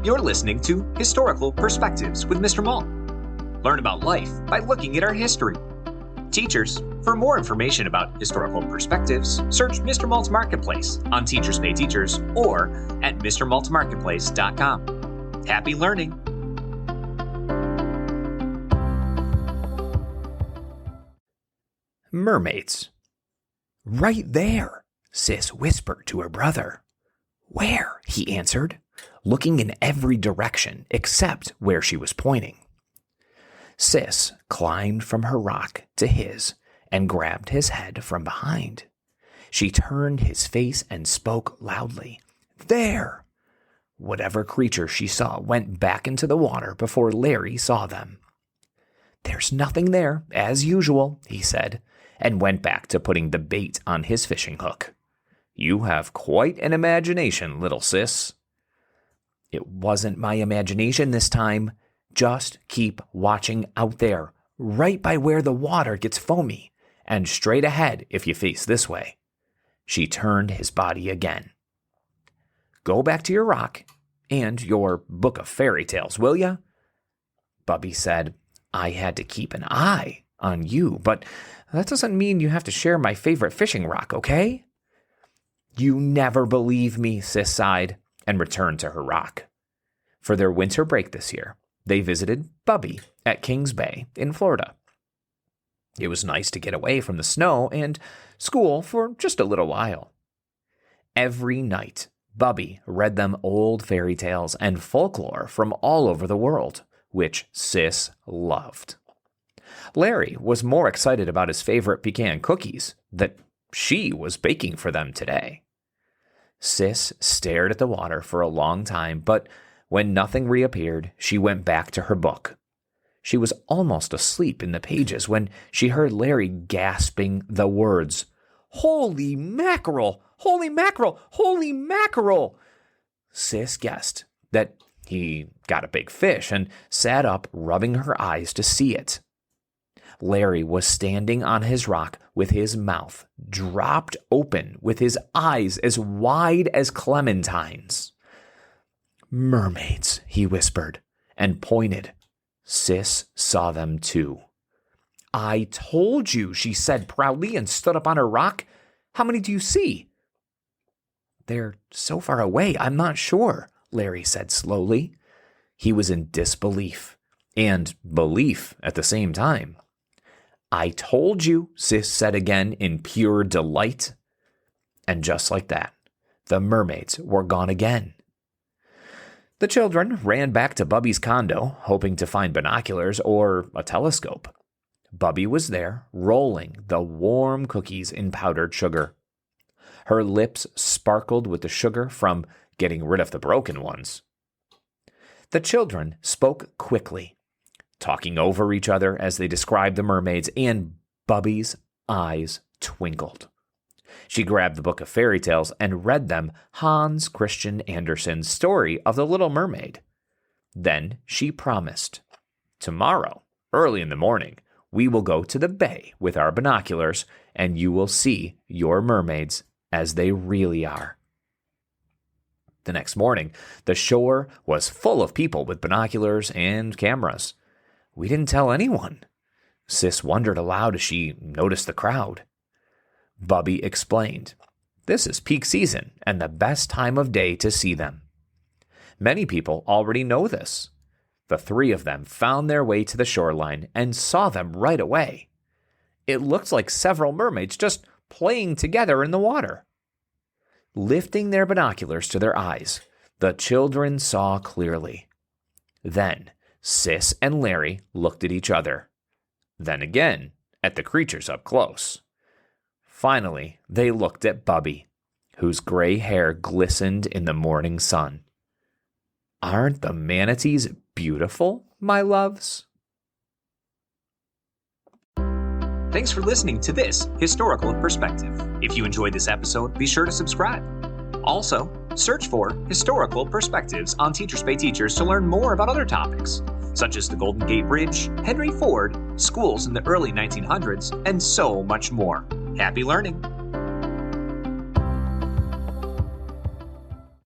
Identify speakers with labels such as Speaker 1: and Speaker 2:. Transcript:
Speaker 1: You're listening to Historical Perspectives with Mr. Mault. Learn about life by looking at our history. Teachers, for more information about historical perspectives, search Mr. Mault's Marketplace on Teachers Pay Teachers or at mrmaltmarketplace.com. Happy learning!
Speaker 2: Mermaids. "Right there," Sis whispered to her brother. "Where?" he answered, looking in every direction except where she was pointing. Sis climbed from her rock to his and grabbed his head from behind. She turned his face and spoke loudly. "There!" Whatever creature she saw went back into the water before Larry saw them. "There's nothing there, as usual," he said, and went back to putting the bait on his fishing hook. "You have quite an imagination, little sis." "It wasn't my imagination this time. Just keep watching out there, right by where the water gets foamy, and straight ahead if you face this way." She turned his body again. "Go back to your rock and your book of fairy tales, will ya?" Bubby said, "I had to keep an eye on you, but that doesn't mean you have to share my favorite fishing rock, okay?" "You never believe me," Sis sighed, and returned to her rock. For their winter break this year, they visited Bubby at Kings Bay in Florida. It was nice to get away from the snow and school for just a little while. Every night, Bubby read them old fairy tales and folklore from all over the world, which Sis loved. Larry was more excited about his favorite pecan cookies that she was baking for them today. Sis stared at the water for a long time, but when nothing reappeared, she went back to her book. She was almost asleep in the pages when she heard Larry gasping the words, "Holy mackerel! Holy mackerel! Holy mackerel!" Sis guessed that he got a big fish and sat up, rubbing her eyes to see it. Larry was standing on his rock with his mouth dropped open, with his eyes as wide as clementines. "Mermaids," he whispered, and pointed. Sis saw them too. "I told you," she said proudly and stood up on her rock. "How many do you see?" "They're so far away, I'm not sure," Larry said slowly. He was in disbelief and belief at the same time. "I told you," Sis said again in pure delight. And just like that, the mermaids were gone again. The children ran back to Bubby's condo, hoping to find binoculars or a telescope. Bubby was there, rolling the warm cookies in powdered sugar. Her lips sparkled with the sugar from getting rid of the broken ones. The children spoke quickly, talking over each other as they described the mermaids, and Bubby's eyes twinkled. She grabbed the book of fairy tales and read them Hans Christian Andersen's story of the Little Mermaid. Then she promised, "Tomorrow, early in the morning, we will go to the bay with our binoculars, and you will see your mermaids as they really are." The next morning, the shore was full of people with binoculars and cameras. "We didn't tell anyone." Sis wondered aloud as she noticed the crowd. Bubby explained, "This is peak season and the best time of day to see them. Many people already know this." The three of them found their way to the shoreline and saw them right away. It looked like several mermaids just playing together in the water. Lifting their binoculars to their eyes, the children saw clearly. Then Sis and Larry looked at each other. Then again at the creatures up close. Finally, they looked at Bubby, whose gray hair glistened in the morning sun. "Aren't the manatees beautiful, my loves?"
Speaker 1: Thanks for listening to this Historical Perspective. If you enjoyed this episode, be sure to subscribe. Also, search for Historical Perspectives on Teachers Pay Teachers to learn more about other topics, such as the Golden Gate Bridge, Henry Ford, schools in the early 1900s, and so much more. Happy learning!